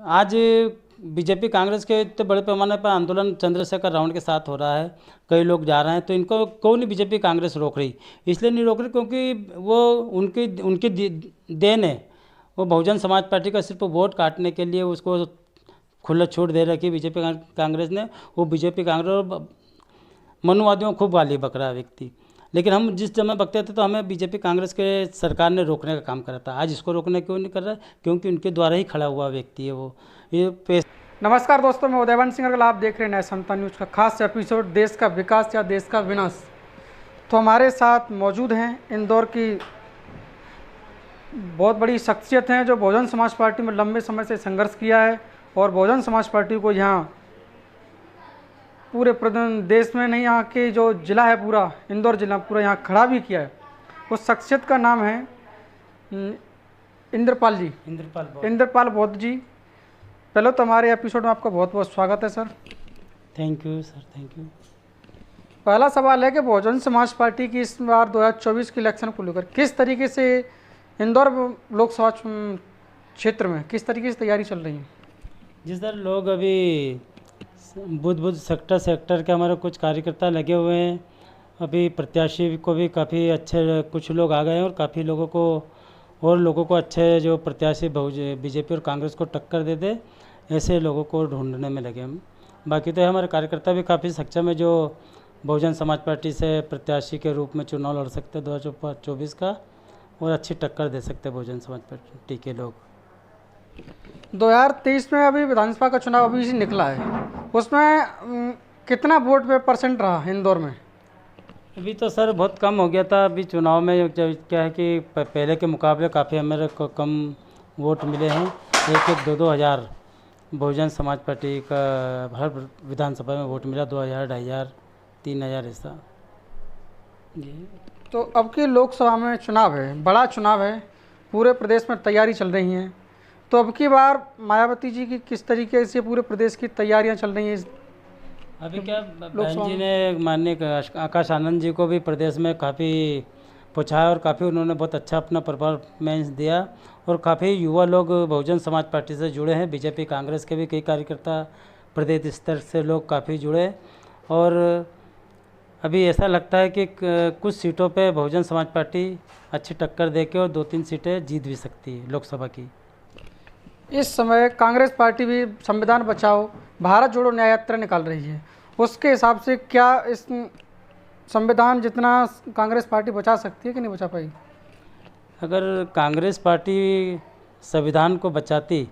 आज बीजेपी कांग्रेस के इतने बड़े पैमाने पर आंदोलन चंद्रशेखर रावण के साथ हो रहा है, कई लोग जा रहे हैं, तो इनको क्यों नहीं बीजेपी कांग्रेस रोक रही? इसलिए नहीं रोक रही क्योंकि वो उनकी उनकी देन है। वो बहुजन समाज पार्टी का सिर्फ वोट काटने के लिए उसको खुला छूट दे रखी बीजेपी कांग्रेस ने। वो बीजेपी कांग्रेस मनुवादियों को खूब गाली बक रहा व्यक्ति। लेकिन हम जिस समय बकते थे तो हमें बीजेपी कांग्रेस के सरकार ने रोकने का काम करा था। आज इसको रोकने क्यों नहीं कर रहा? क्योंकि उनके द्वारा ही खड़ा हुआ व्यक्ति है वो। ये नमस्कार दोस्तों, मैं उदयवंत सिंह अगर आप देख रहे हैं नया संता न्यूज़ का खास एपिसोड देश का विकास या देश का विनाश। तो हमारे साथ मौजूद हैं इंदौर की बहुत बड़ी शख्सियत हैं जो बहुजन समाज पार्टी में लंबे समय से संघर्ष किया है और बहुजन समाज पार्टी को यहाँ पूरे देश में नहीं, यहाँ के जो ज़िला है पूरा इंदौर ज़िला पूरा यहाँ खड़ा भी किया है। उस शख्सियत का नाम है इंद्रपाल जी, इंद्रपाल बौद्ध जी। पहले तो हमारे एपिसोड में आपका बहुत बहुत स्वागत है sir. Thank you sir, thank you. पहला सवाल है कि बहुजन समाज पार्टी की इस बार 2024 के इलेक्शन को लेकर किस तरीके से इंदौर लोकसभा क्षेत्र में किस तरीके से तैयारी चल रही है? जी सर, लोग अभी बुध सेक्टर के हमारे कुछ कार्यकर्ता लगे हुए हैं। अभी प्रत्याशी को भी काफ़ी अच्छे कुछ लोग आ गए हैं और काफ़ी लोगों को अच्छे जो प्रत्याशी बीजेपी और कांग्रेस को टक्कर दे दे, ऐसे लोगों को ढूंढने में लगे हम। बाकी तो हमारे कार्यकर्ता भी काफ़ी सक्षम है जो बहुजन समाज पार्टी से प्रत्याशी के रूप में चुनाव लड़ सकते हैं 2024 का और अच्छी टक्कर दे सकते हैं बहुजन समाज पार्टी के लोग। 2023 में अभी विधानसभा का चुनाव अभी से निकला है, उसमें कितना वोट पे परसेंट रहा इंदौर में? अभी तो सर बहुत कम हो गया था। अभी चुनाव में क्या है कि पहले के मुकाबले काफ़ी हमारे को कम वोट मिले हैं। एक 2-2 हज़ार बहुजन समाज पार्टी का हर विधानसभा में वोट मिला, 2,000, 2,500, 3,000 ऐसा जी। तो अब की लोकसभा में चुनाव है, बड़ा चुनाव है, पूरे प्रदेश में तैयारी चल रही हैं। तो अब की बार मायावती जी की किस तरीके से पूरे प्रदेश की तैयारियां चल रही हैं? अभी क्या बहन जी ने माननीय आकाश आनंद जी को भी प्रदेश में काफ़ी पहुँचाया और काफ़ी उन्होंने बहुत अच्छा अपना परफॉर्मेंस दिया और काफ़ी युवा लोग बहुजन समाज पार्टी से जुड़े हैं। बीजेपी कांग्रेस के भी कई कार्यकर्ता प्रदेश स्तर से लोग काफ़ी जुड़े और अभी ऐसा लगता है कि कुछ सीटों पे बहुजन समाज पार्टी अच्छी टक्कर देके और 2-3 सीटें जीत भी सकती है लोकसभा की। इस समय कांग्रेस पार्टी भी संविधान बचाओ भारत जोड़ो न्याय यात्रा निकाल रही है, उसके हिसाब से क्या इस संविधान जितना कांग्रेस पार्टी बचा सकती है कि नहीं बचा पाई? अगर कांग्रेस पार्टी संविधान को बचाती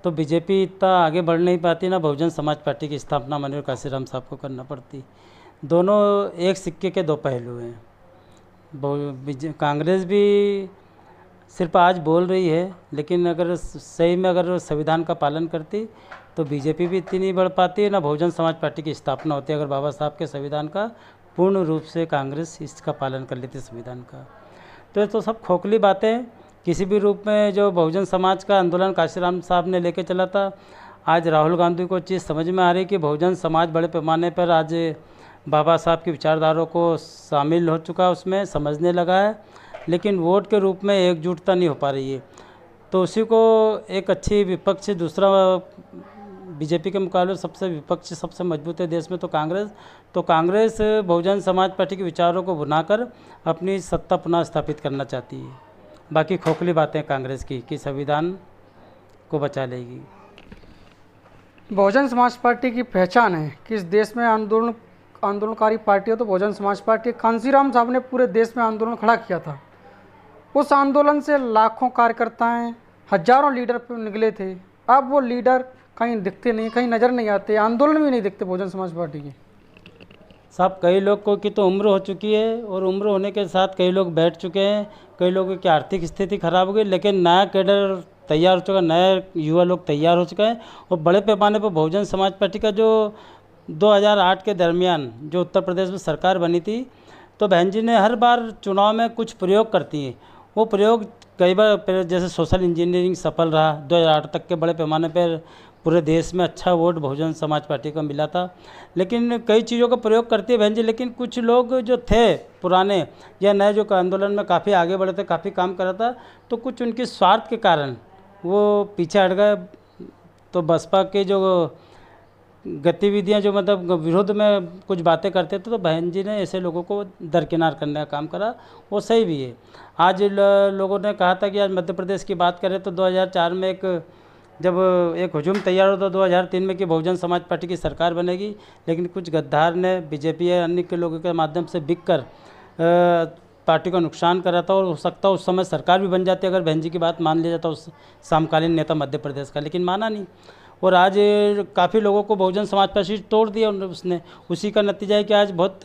तो बीजेपी इतना आगे बढ़ नहीं पाती, ना बहुजन समाज पार्टी की स्थापना मनोहर काशीराम साहब को करना पड़ती। दोनों एक सिक्के के दो पहलू हैं। कांग्रेस भी सिर्फ आज बोल रही है, लेकिन अगर सही में अगर संविधान का पालन करती तो बीजेपी भी इतनी नहीं बढ़ पाती, ना बहुजन समाज पार्टी की स्थापना होती अगर बाबा साहब के संविधान का पूर्ण रूप से कांग्रेस इसका पालन कर लेती संविधान का। तो ये तो सब खोखली बातें। किसी भी रूप में जो बहुजन समाज का आंदोलन काशीराम साहब ने लेके चला था, आज राहुल गांधी को चीज़ समझ में आ रही कि बहुजन समाज बड़े पैमाने पर आज बाबा साहब की विचारधाराओं को शामिल हो चुका है, उसमें समझने लगा है, लेकिन वोट के रूप में एकजुटता नहीं हो पा रही है। तो उसी को एक अच्छी विपक्ष, दूसरा बीजेपी के मुकाबले सबसे विपक्ष सबसे मजबूत है देश में तो कांग्रेस बहुजन समाज पार्टी के विचारों को बुनाकर अपनी सत्ता पुनः स्थापित करना चाहती है। बाकी खोखली बातें कांग्रेस की कि संविधान को बचा लेगी। बहुजन समाज पार्टी की पहचान है कि इस देश में आंदोलनकारी पार्टी है तो बहुजन समाज पार्टी। कांशीराम साहब ने पूरे देश में आंदोलन खड़ा किया था, उस आंदोलन से लाखों कार्यकर्ताएं, हजारों लीडर निकले थे। अब वो लीडर कहीं दिखते नहीं, कहीं नज़र नहीं आते, आंदोलन भी नहीं दिखते बहुजन समाज पार्टी की। साहब कई लोग को की तो उम्र हो चुकी है और उम्र होने के साथ कई लोग बैठ चुके हैं, कई लोगों की आर्थिक स्थिति खराब हो गई, लेकिन नया कैडर तैयार हो चुका, नए युवा लोग तैयार हो चुके हैं और बड़े पैमाने पर बहुजन समाज पार्टी का जो 2008 के दरमियान जो उत्तर प्रदेश में सरकार बनी थी, तो बहन जी ने हर बार चुनाव में कुछ प्रयोग करती हैं। वो प्रयोग कई बार जैसे सोशल इंजीनियरिंग सफल रहा, 2008 तक के बड़े पैमाने पर पूरे देश में अच्छा वोट बहुजन समाज पार्टी को मिला था। लेकिन कई चीज़ों का प्रयोग करती है बहन जी, लेकिन कुछ लोग जो थे पुराने या नए जो आंदोलन में काफ़ी आगे बढ़े थे, काफ़ी काम कर रहा था, तो कुछ उनके स्वार्थ के कारण वो पीछे हट गए। तो बसपा के जो गतिविधियां जो मतलब विरोध में कुछ बातें करते थे, तो बहन जी ने ऐसे लोगों को दरकिनार करने का काम करा, वो सही भी है। आज लोगों ने कहा था कि आज मध्य प्रदेश की बात करें तो 2004 में जब एक हुजूम तैयार होता 2003 में कि बहुजन समाज पार्टी की सरकार बनेगी, लेकिन कुछ गद्दार ने बीजेपी या अन्य के लोगों के माध्यम से बिक कर पार्टी को नुकसान करा था, और हो सकता है उस समय सरकार भी बन जाती अगर बहन जी की बात मान लिया जाता उस समकालीन नेता मध्य प्रदेश का, लेकिन माना नहीं। और आज काफ़ी लोगों को बहुजन समाज पार्टी तोड़ दिया उसने। उसी का नतीजा है कि आज बहुत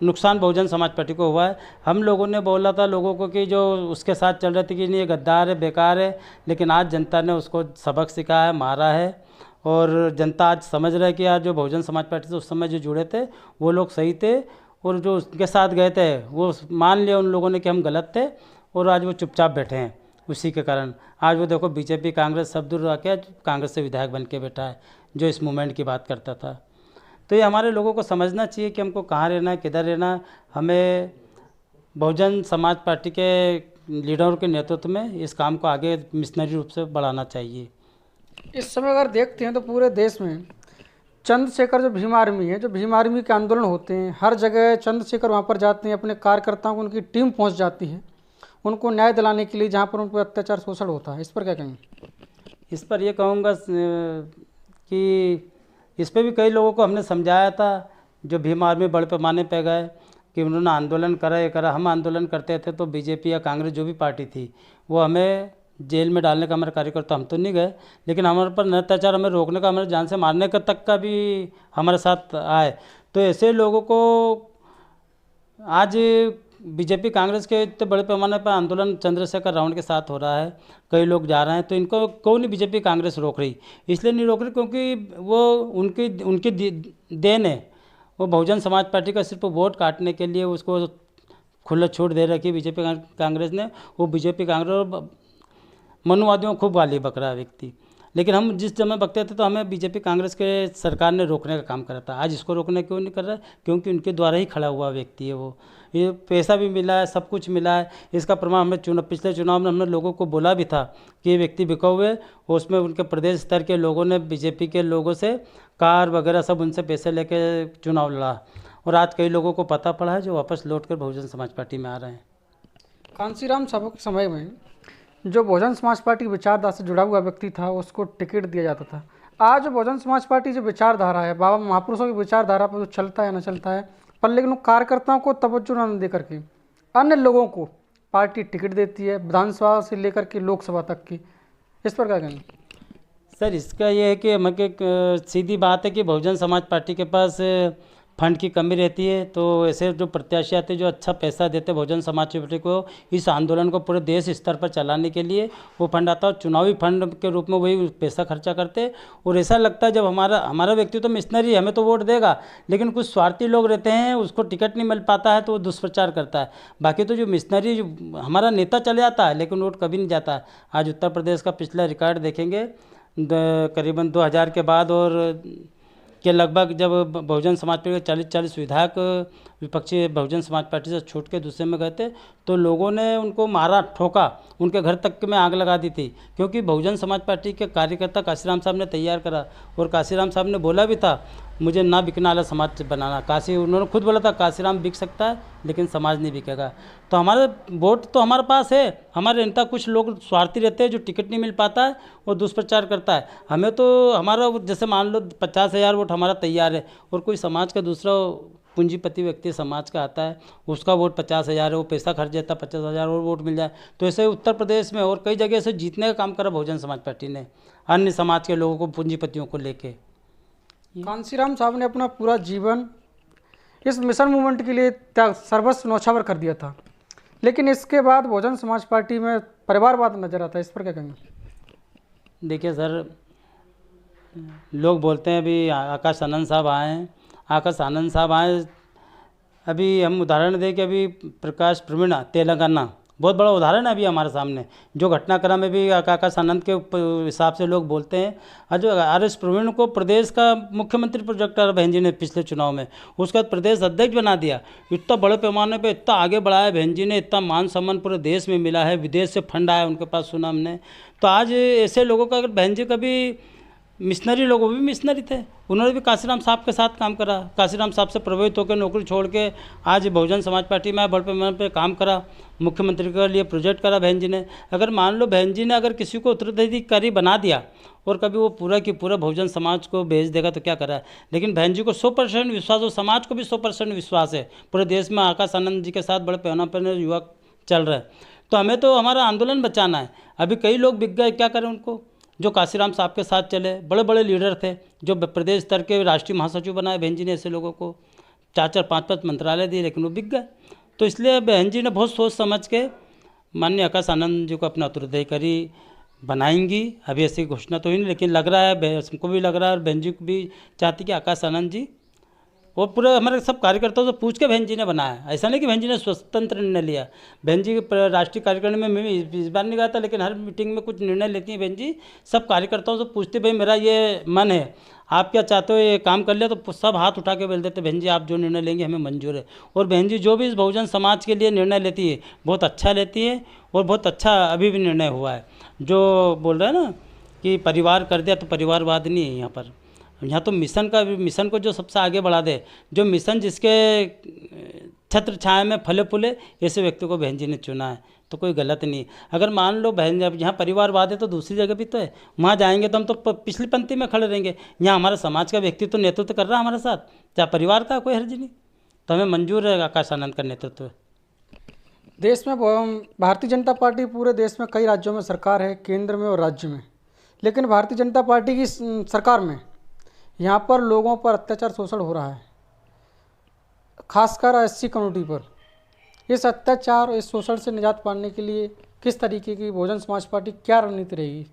नुकसान बहुजन समाज पार्टी को हुआ है। हम लोगों ने बोला था लोगों को कि जो उसके साथ चल रहे थे कि नहीं ये गद्दार है, बेकार है, लेकिन आज जनता ने उसको सबक सिखाया है, मारा है, और जनता आज समझ रहा है कि आज जो बहुजन समाज पार्टी से उस समय जो जुड़े थे वो लोग सही थे, और जो उसके साथ गए थे वो मान लिया उन लोगों ने कि हम गलत थे, और आज वो चुपचाप बैठे हैं। उसी के कारण आज वो देखो बीजेपी कांग्रेस सब दूर रह के कांग्रेस से विधायक बन के बैठा है, जो इस मूवमेंट की बात करता था। तो ये हमारे लोगों को समझना चाहिए कि हमको कहाँ रहना है, किधर रहना है। हमें बहुजन समाज पार्टी के लीडरों के नेतृत्व में इस काम को आगे मिशनरी रूप से बढ़ाना चाहिए। इस समय अगर देखते हैं तो पूरे देश में चंद्रशेखर जो भीम आर्मी है, जो भीम आर्मी के आंदोलन होते हैं, हर जगह चंद्रशेखर वहाँ पर जाते हैं, अपने कार्यकर्ताओं को उनकी टीम पहुँच जाती है उनको न्याय दिलाने के लिए जहाँ पर उन पर अत्याचार शोषण होता है। इस पर क्या कहेंगे? इस पर ये कहूँगा कि इस पर भी कई लोगों को हमने समझाया था, जो भीम आर्मी बड़े पैमाने पे गए कि उन्होंने आंदोलन करा, ये करा। हम आंदोलन करते थे तो बीजेपी या कांग्रेस जो भी पार्टी थी वो हमें जेल में डालने का हमारे कार्यकर्ता, हम तो नहीं गए, लेकिन हमारे पर अत्याचार हमें रोकने का, हमारे जान से मारने का तक का भी हमारे साथ आए। तो ऐसे लोगों को आज बीजेपी कांग्रेस के इतने बड़े पैमाने पर आंदोलन चंद्रशेखर रावण के साथ हो रहा है, कई लोग जा रहे हैं, तो इनको क्यों नहीं बीजेपी कांग्रेस रोक रही? इसलिए नहीं रोक रही क्योंकि वो उनकी देन है। वो बहुजन समाज पार्टी का सिर्फ वोट काटने के लिए उसको खुला छूट दे रखी बीजेपी कांग्रेस ने। वो बीजेपी कांग्रेस और मनुवादियों को खूब गाली बक रहा है व्यक्ति। लेकिन हम जिस समय बकते थे तो हमें बीजेपी कांग्रेस के सरकार ने रोकने का काम करा था। आज इसको रोकने क्यों नहीं कर रहा है? क्योंकि उनके द्वारा ही खड़ा हुआ व्यक्ति है वो। ये पैसा भी मिला है, सब कुछ मिला है। इसका प्रमाण हमें पिछले चुनाव में हमने लोगों को बोला भी था कि ये व्यक्ति बिका हुए, और उसमें उनके प्रदेश स्तर के लोगों ने बीजेपी के लोगों से कार वगैरह सब उनसे पैसे लेके चुनाव लड़ा, और आज कई लोगों को पता पड़ा है जो वापस लौट कर बहुजन समाज पार्टी में आ रहे हैं। कांसीराम साहब के समय में जो बहुजन समाज पार्टी की विचारधारा से जुड़ा हुआ व्यक्ति था उसको टिकट दिया जाता था। आज बहुजन समाज पार्टी जो विचारधारा है, बाबा महापुरुषों की विचारधारा पर जो चलता है न चलता है, पर लेकिन कार्यकर्ताओं को तवज्जो न दे करके अन्य लोगों को पार्टी टिकट देती है, विधानसभा से लेकर के लोकसभा तक की। इस पर क्या कहेंगे? सर इसका ये है कि हमें सीधी बात है कि बहुजन समाज पार्टी के पास फंड की कमी रहती है, तो ऐसे जो प्रत्याशी आते हैं जो अच्छा पैसा देते बहुजन समाज पार्टी को इस आंदोलन को पूरे देश स्तर पर चलाने के लिए, वो फंड आता है, चुनावी फंड के रूप में वही पैसा खर्चा करते। और ऐसा लगता है जब हमारा व्यक्ति तो मिशनरी हमें तो वोट देगा, लेकिन कुछ स्वार्थी लोग रहते हैं, उसको टिकट नहीं मिल पाता है तो वो दुष्प्रचार करता है। बाकी तो जो मिशनरी हमारा नेता चले जाता है लेकिन वोट कभी नहीं जाता है। आज उत्तर प्रदेश का पिछला रिकॉर्ड देखेंगे करीबन 2000 के बाद और के लगभग जब बहुजन समाज पार्टी के 40 विधायक विपक्षी बहुजन समाज पार्टी से छूट के दूसरे में गए थे, तो लोगों ने उनको मारा, ठोका, उनके घर तक में आग लगा दी थी, क्योंकि बहुजन समाज पार्टी के कार्यकर्ता काशीराम साहब ने तैयार करा। और काशीराम साहब ने बोला भी था मुझे ना बिकने वाला समाज बनाना। उन्होंने खुद बोला था काशीराम बिक सकता है लेकिन समाज नहीं बिकेगा। तो हमारा वोट तो हमारे पास है, हमारे नेता कुछ लोग स्वार्थी रहते हैं जो टिकट नहीं मिल पाता है और दुष्प्रचार करता है। हमें तो हमारा जैसे मान लो 50,000 वोट हमारा तैयार है, और कोई समाज का दूसरा पूंजीपति व्यक्ति समाज का आता है, उसका वोट 50,000 है, वो पैसा खर्च देता 50,000 और वोट मिल जाए। तो ऐसे उत्तर प्रदेश में और कई जगह से जीतने का काम करा बहुजन समाज पार्टी ने, अन्य समाज के लोगों को, पूंजीपतियों को लेके। कांसीराम साहब ने अपना पूरा जीवन इस मिशन मूवमेंट के लिए सर्वस्व न्यौछावर कर दिया था, लेकिन इसके बाद बहुजन समाज पार्टी में परिवारवाद नजर आता है। इस पर क्या कहेंगे? देखिए सर, लोग बोलते हैं अभी आकाश आनंद साहब आए हैं, आकाश आनंद साहब आए, अभी हम उदाहरण दें कि अभी प्रकाश प्रवीण तेलंगाना बहुत बड़ा उदाहरण है अभी हमारे सामने। जो घटनाक्रम में भी आकाश आनंद के हिसाब से लोग बोलते हैं, आज RS प्रवीण को प्रदेश का मुख्यमंत्री प्रोजेक्ट बहन जी ने पिछले चुनाव में, उसके बाद प्रदेश अध्यक्ष बना दिया। इतना बड़े पैमाने पे इतना आगे बढ़ाया बहन जी ने, इतना मान सम्मान पूरे देश में मिला है, विदेश से फंड आया उनके पास, सुना हमने। तो आज ऐसे लोगों का अगर बहन जी कभी मिशनरी लोग, वो भी मिशनरी थे, उन्होंने भी काशीराम साहब के साथ काम करा, काशीराम साहब से प्रभावित होकर नौकरी छोड़ के आज बहुजन समाज पार्टी में बड़े पैमाने पे काम करा, मुख्यमंत्री के लिए प्रोजेक्ट करा बहन जी ने। अगर मान लो बहन जी ने अगर किसी को उत्तराधिकारी बना दिया और कभी वो पूरा की पूरा बहुजन समाज को भेज देगा तो क्या करा है। लेकिन बहन जी को 100% विश्वास, और समाज को भी 100% विश्वास है। पूरे देश में आकाश आनंद जी के साथ बड़े पैमाने पर युवा चल रहा है, तो हमें तो हमारा आंदोलन बचाना है। अभी कई लोग बिक गए, क्या करें उनको, जो काशीराम साहब के साथ चले, बड़े बड़े लीडर थे, जो प्रदेश स्तर के राष्ट्रीय महासचिव बनाए बहन जी ने, ऐसे लोगों को 4-4 5-5 मंत्रालय दिए, लेकिन वो बिक गए। तो इसलिए बहन जी ने बहुत सोच समझ के माननीय आकाश आनंद जी को अपना उत्तराधिकारी बनाएंगी। अभी ऐसी घोषणा तो ही नहीं, लेकिन लग रहा है, हमको भी लग रहा है और बहन जी को भी चाहती कि आकाश आनंद जी, और पूरे हमारे सब कार्यकर्ताओं से पूछ के बहन जी ने बनाया। ऐसा नहीं कि बहन जी ने स्वतंत्र निर्णय लिया। बहन जी के राष्ट्रीय कार्यक्रम में मैं इस बार नहीं गया था, लेकिन हर मीटिंग में कुछ निर्णय लेती हैं बहन जी, सब कार्यकर्ताओं से पूछते, भाई मेरा ये मन है, आप क्या चाहते हो ये काम कर लिया, तो सब हाथ उठा के बोल देते, बहन जी आप जो निर्णय लेंगे हमें मंजूर है। और बहन जी जो भी इस बहुजन समाज के लिए निर्णय लेती है बहुत अच्छा लेती है, और बहुत अच्छा अभी भी निर्णय हुआ है। जो बोल रहे हैं ना कि परिवार कर दिया, तो परिवारवाद नहीं है यहाँ पर। यहाँ तो मिशन को जो सबसे आगे बढ़ा दे, जो मिशन जिसके छत्र छाया में फले फूले, ऐसे व्यक्ति को बहन जी ने चुना है, तो कोई गलत नहीं। अगर मान लो बहन जब यहाँ परिवारवाद है तो दूसरी जगह भी तो है, वहाँ जाएंगे तो हम तो पिछली पंक्ति में खड़े रहेंगे। यहाँ हमारा समाज का व्यक्ति तो नेतृत्व कर रहा है हमारे साथ, चाहे परिवार का कोई हर्ज नहीं, तो हमें मंजूर है आकाश आनंद का नेतृत्व। देश में भारतीय जनता पार्टी पूरे देश में कई राज्यों में सरकार है, केंद्र में और राज्य में, लेकिन भारतीय जनता पार्टी की सरकार में यहाँ पर लोगों पर अत्याचार शोषण हो रहा है, खासकर SC कम्युनिटी पर। इस अत्याचार, इस शोषण से निजात पाने के लिए किस तरीके की बहुजन समाज पार्टी क्या रणनीति रहेगी?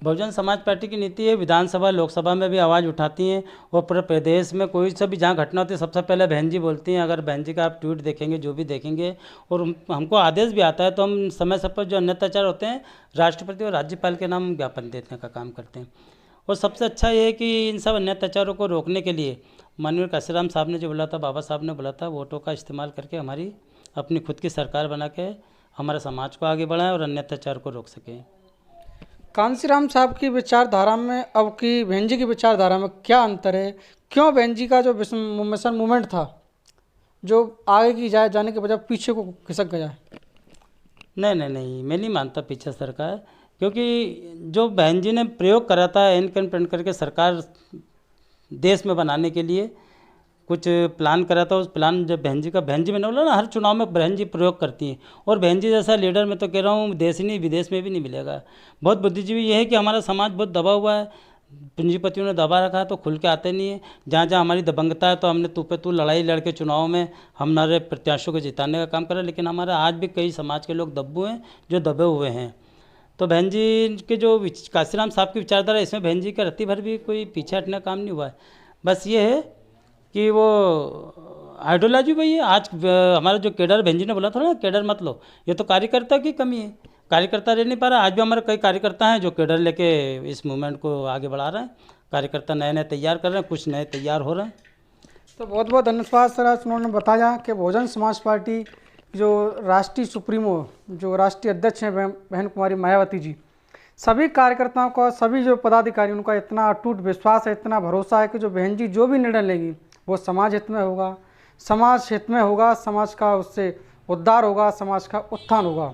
बहुजन समाज पार्टी की नीति है, विधानसभा लोकसभा में भी आवाज़ उठाती हैं, और पूरे प्रदेश में कोई सा भी जहाँ घटना होती है सबसे पहले बहन जी बोलती हैं। अगर बहन जी का आप ट्वीट देखेंगे, जो भी देखेंगे, और हमको आदेश भी आता है, तो हम समय समय पर जो अन्य अत्याचार होते हैं राष्ट्रपति और राज्यपाल के नाम ज्ञापन देने का काम करते हैं। और सबसे अच्छा ये है कि इन सब अन्य अत्याचारों को रोकने के लिए माननीय काशीराम साहब ने जो बोला था, बाबा साहब ने बोला था, वोटों का इस्तेमाल करके हमारी अपनी खुद की सरकार बना के हमारे समाज को आगे बढ़ाएं और अन्य अत्याचार को रोक सकें। कांसीराम साहब की विचारधारा में अब की बहन जी की विचारधारा में क्या अंतर है? क्यों बहन जी का जो मिशन मूवमेंट था, जो आगे की जाने के बजाय पीछे को खिसक गया है? नहीं, मैं नहीं मानता पीछे सरकार, क्योंकि जो बहन जी ने प्रयोग करा था एन पेन करके सरकार देश में बनाने के लिए कुछ प्लान करा था, उस प्लान जब बहन जी मैंने बोला ना, हर चुनाव में बहन जी प्रयोग करती हैं, और बहन जी जैसा लीडर मैं तो कह रहा हूँ देश ही नहीं विदेश में भी नहीं मिलेगा। बहुत बुद्धिजीवी ये है कि हमारा समाज बहुत दबा हुआ है, पूंजीपतियों ने दबा रखा है, तो खुल के आते नहीं है। जहाँ जहाँ हमारी दबंगता है तो हमने तू पे तू लड़ाई लड़के चुनाव में हमारे प्रत्याशियों को जिताने का काम करा, लेकिन हमारा आज भी कई समाज के लोग दब्बू हैं जो दबे हुए हैं। तो बहन जी के जो काशीराम साहब की विचारधारा, इसमें बहन जी का रत्ती भर भी कोई पीछे हटने का काम नहीं हुआ है। बस ये है कि वो आइडियोलॉजी वही है। आज हमारा जो कैडर, बहन जी ने बोला था ना कैडर मत लो, ये तो कार्यकर्ता की कमी है, कार्यकर्ता रह नहीं पा रहा। आज भी हमारे कई कार्यकर्ता हैं जो कैडर लेके इस मूवमेंट को आगे बढ़ा रहे हैं। कार्यकर्ता नए नए तैयार कर रहे हैं, कुछ नए तैयार हो रहे हैं। तो बहुत बहुत धन्यवाद सर, आज उन्होंने बताया कि बहुजन समाज पार्टी जो राष्ट्रीय सुप्रीमो, जो राष्ट्रीय अध्यक्ष हैं बहन कुमारी मायावती जी, सभी कार्यकर्ताओं का, सभी जो पदाधिकारी, उनका इतना अटूट विश्वास है, इतना भरोसा है कि जो बहन जी जो भी निर्णय लेंगी वो समाज हित में होगा, समाज हित में होगा, समाज का उससे उद्धार होगा, समाज का उत्थान होगा।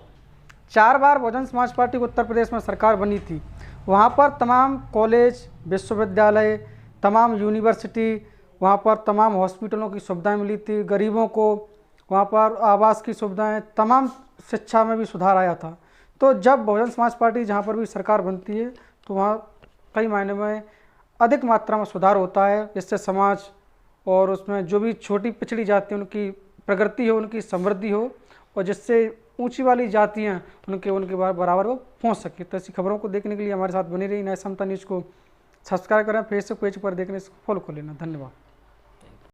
4 बार बहुजन समाज पार्टी को उत्तर प्रदेश में सरकार बनी थी, वहाँ पर तमाम कॉलेज, विश्वविद्यालय, तमाम यूनिवर्सिटी, वहाँ पर तमाम हॉस्पिटलों की सुविधाएं मिली थी, गरीबों को वहाँ पर आवास की सुविधाएं, तमाम शिक्षा में भी सुधार आया था। तो जब बहुजन समाज पार्टी जहाँ पर भी सरकार बनती है तो वहाँ कई मायने में अधिक मात्रा में सुधार होता है, जिससे समाज और उसमें जो भी छोटी पिछड़ी जाति उनकी प्रगति हो, उनकी समृद्धि हो, और जिससे ऊंची वाली जातियाँ उनके बराबर वो पहुँच सके। तो ऐसी खबरों को देखने के लिए हमारे साथ बनी रही। नए समता न्यूज़ को सब्सक्राइब करें, फेसबुक पेज पर देखने से फॉलो कर लेना। धन्यवाद।